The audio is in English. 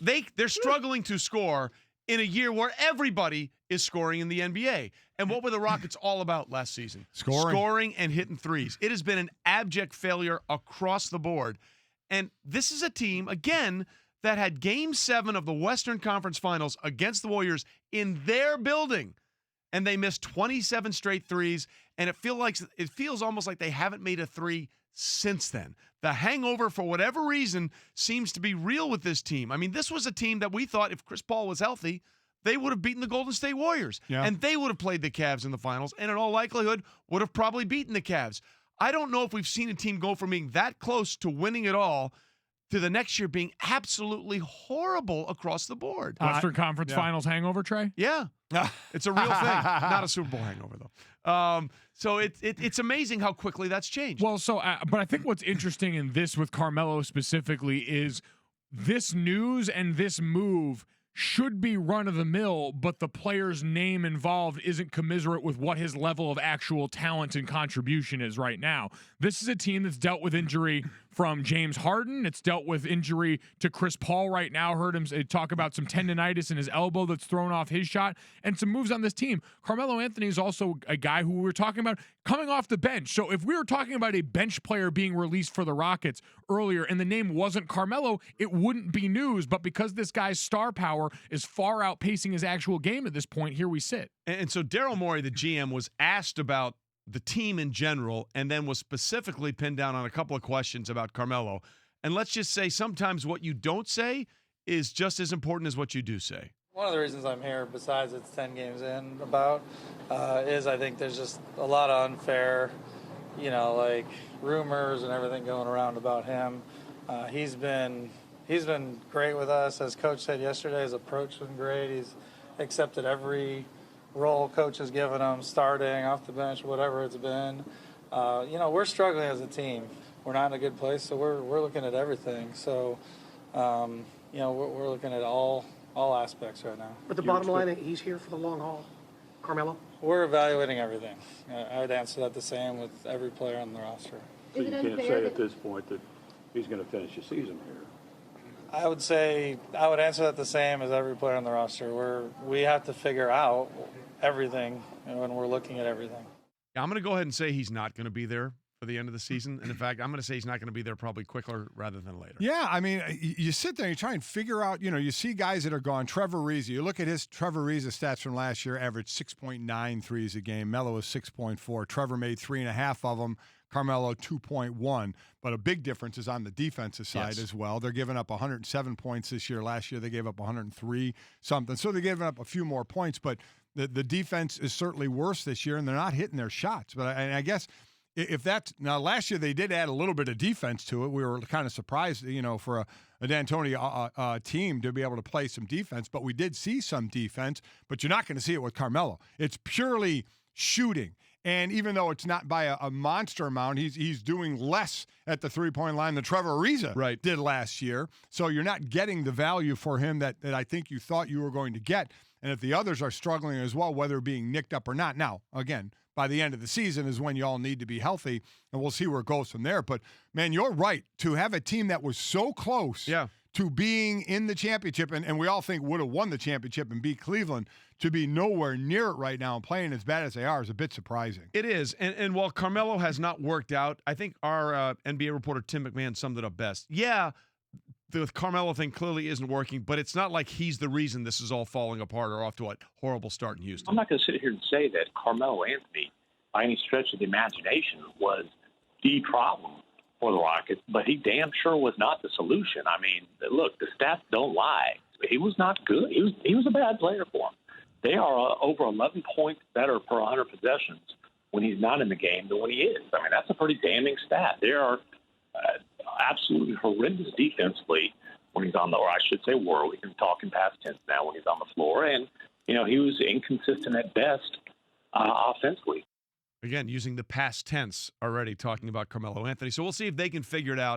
They're struggling to score in a year where everybody is scoring in the NBA. And what were the Rockets all about last season? Scoring and hitting threes. It has been an abject failure across the board. And this is a team, again, that had Game 7 of the Western Conference Finals against the Warriors in their building. And they missed 27 straight threes. And it feels almost like they haven't made a three since then. The hangover, for whatever reason, seems to be real with this team. I mean, this was a team that we thought if Chris Paul was healthy, they would have beaten the Golden State Warriors. Yeah. And they would have played the Cavs in the finals, and in all likelihood would have probably beaten the Cavs. I don't know if we've seen a team go from being that close to winning it all to the next year being absolutely horrible across the board. Western Conference Finals hangover, Trey? Yeah. It's a real thing. Not a Super Bowl hangover, though. So it's amazing how quickly that's changed. Well, but I think what's interesting in this with Carmelo specifically is this news and this move should be run-of-the-mill, but the player's name involved isn't commiserate with what his level of actual talent and contribution is right now. This is a team that's dealt with injury from James Harden. It's dealt with injury to Chris Paul right now. Heard him talk about some tendonitis in his elbow that's thrown off his shot, and some moves on this team. Carmelo Anthony is also a guy who we were talking about coming off the bench. So if we were talking about a bench player being released for the Rockets earlier and the name wasn't Carmelo, it wouldn't be news. But because this guy's star power is far outpacing his actual game at this point, here we sit. And so Daryl Morey, the GM, was asked about the team in general and then was specifically pinned down on a couple of questions about Carmelo. And let's just say sometimes what you don't say is just as important as what you do say. One of the reasons I'm here, besides it's 10 games in, is I think there's just a lot of unfair, like rumors and everything going around about him. He's been great with us. As Coach said yesterday, his approach has been great. He's accepted every role Coach has given him, starting, off the bench, whatever it's been. We're struggling as a team. We're not in a good place, so we're looking at everything. So, we're looking at all aspects right now. But the bottom line, he's here for the long haul. Carmelo? We're evaluating everything. I'd answer that the same with every player on the roster. So you can't say at this point that he's going to finish the season here. I would answer that the same as every player on the roster. We have to figure out everything when we're looking at everything. I'm going to go ahead and say he's not going to be there for the end of the season. And in fact, I'm going to say he's not going to be there probably quicker rather than later. Yeah, I mean, you sit there and you try and figure out, you see guys that are gone. Trevor Ariza, you look at Trevor Ariza stats from last year, averaged 6.9 threes a game. Melo was 6.4. Trevor made 3.5 of them. Carmelo 2.1, but a big difference is on the defensive side as well. They're giving up 107 points this year. Last year they gave up 103 something. So they're giving up a few more points, but the defense is certainly worse this year, and they're not hitting their shots. But I guess if that's – now last year they did add a little bit of defense to it. We were kind of surprised, for a D'Antoni team to be able to play some defense, but we did see some defense, but you're not going to see it with Carmelo. It's purely shooting. And even though it's not by a monster amount, he's doing less at the three-point line than Trevor Ariza did last year. So you're not getting the value for him that I think you thought you were going to get. And if the others are struggling as well, whether being nicked up or not. Now, again, by the end of the season is when you all need to be healthy, and we'll see where it goes from there. But, man, you're right. To have a team that was so close to being in the championship, and we all think would have won the championship and beat Cleveland, to be nowhere near it right now and playing as bad as they are is a bit surprising. It is. And while Carmelo has not worked out, I think our NBA reporter Tim McMahon summed it up best. Yeah, the Carmelo thing clearly isn't working, but it's not like he's the reason this is all falling apart or off to a horrible start in Houston. I'm not going to sit here and say that Carmelo Anthony, by any stretch of the imagination, was the problem for the Rockets, but he damn sure was not the solution. I mean, look, the stats don't lie. He was not good. He was a bad player for him. They are over 11 points better per 100 possessions when he's not in the game than when he is. I mean, that's a pretty damning stat. They are absolutely horrendous defensively when he's on the, or I should say were. We can talk in past tense now when he's on the floor. And, he was inconsistent at best offensively. Again, using the past tense already, talking about Carmelo Anthony. So we'll see if they can figure it out.